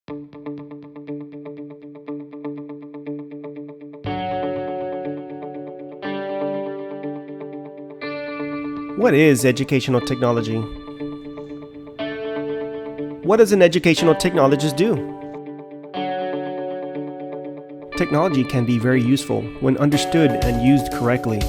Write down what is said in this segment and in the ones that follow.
What is educational technology? What does an educational technologist do? Technology can be very useful when understood and used correctly,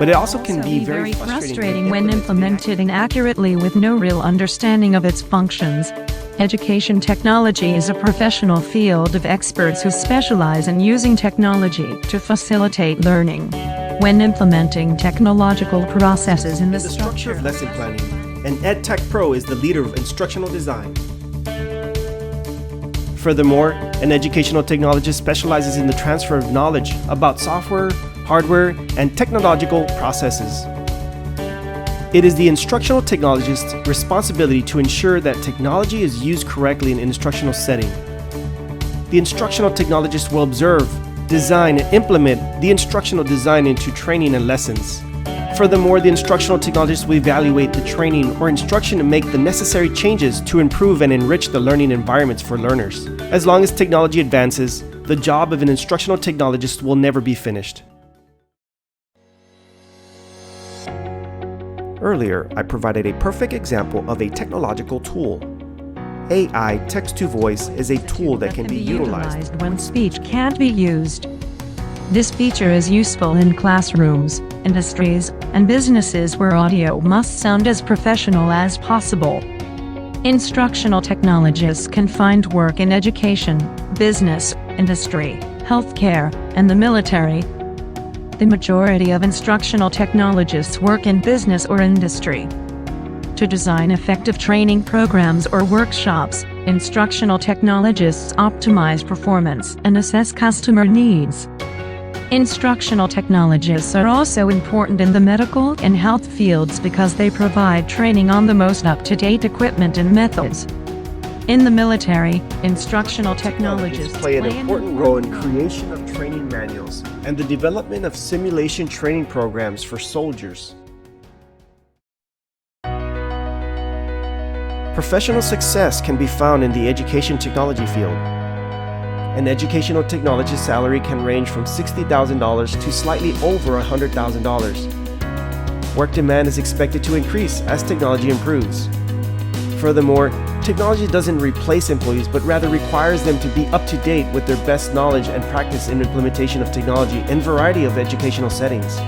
but it also can be very frustrating when implemented inaccurately with no real understanding of its functions. Education technology is a professional field of experts who specialize in using technology to facilitate learning. When implementing technological processes in the structure of lesson planning, an EdTech Pro is the leader of instructional design. Furthermore, an educational technologist specializes in the transfer of knowledge about software, hardware, and technological processes. It is the instructional technologist's responsibility to ensure that technology is used correctly in an instructional setting. The instructional technologist will observe, design, and implement the instructional design into training and lessons. Furthermore, the instructional technologist will evaluate the training or instruction and make the necessary changes to improve and enrich the learning environments for learners. As long as technology advances, the job of an instructional technologist will never be finished. Earlier, I provided a perfect example of a technological tool. AI text-to-voice is a tool that can be utilized when speech can't be used. This feature is useful in classrooms, industries, and businesses where audio must sound as professional as possible. Instructional technologists can find work in education, business, industry, healthcare, and the military. The majority of instructional technologists work in business or industry. To design effective training programs or workshops, instructional technologists optimize performance and assess customer needs. Instructional technologists are also important in the medical and health fields because they provide training on the most up-to-date equipment and methods. In the military, instructional technologists play an important role in creation of training manuals and the development of simulation training programs for soldiers. Professional success can be found in the education technology field. An educational technologist salary can range from $60,000 to slightly over $100,000. Work demand is expected to increase as technology improves. Furthermore, technology doesn't replace employees, but rather requires them to be up to date with their best knowledge and practice in implementation of technology in a variety of educational settings.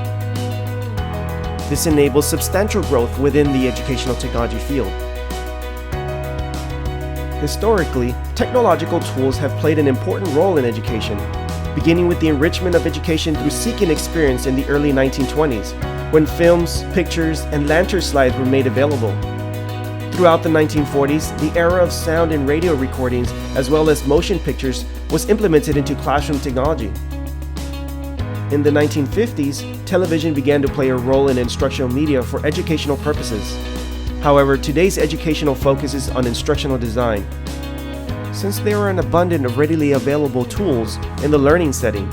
This enables substantial growth within the educational technology field. Historically, technological tools have played an important role in education, beginning with the enrichment of education through seeking experience in the early 1920s, when films, pictures, and lantern slides were made available. Throughout the 1940s, the era of sound and radio recordings, as well as motion pictures, was implemented into classroom technology. In the 1950s, television began to play a role in instructional media for educational purposes. However, today's educational focus is on instructional design, since there are an abundance of readily available tools in the learning setting.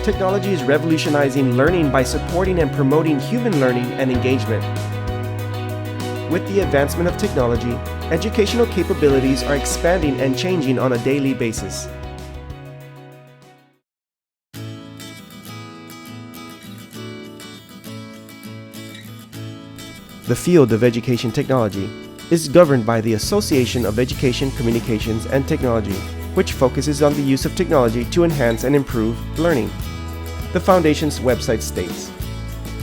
Technology is revolutionizing learning by supporting and promoting human learning and engagement. With the advancement of technology, educational capabilities are expanding and changing on a daily basis. The field of education technology is governed by the Association of Education, Communications, and Technology, which focuses on the use of technology to enhance and improve learning. The Foundation's website states,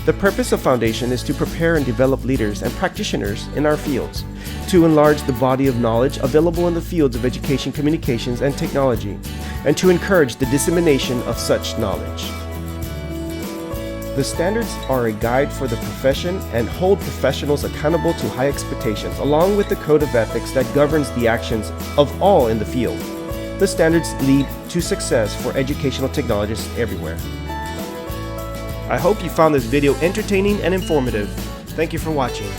"The purpose of Foundation is to prepare and develop leaders and practitioners in our fields, to enlarge the body of knowledge available in the fields of education, communications, and technology, and to encourage the dissemination of such knowledge." The standards are a guide for the profession and hold professionals accountable to high expectations, along with the code of ethics that governs the actions of all in the field. The standards lead to success for educational technologists everywhere. I hope you found this video entertaining and informative. Thank you for watching.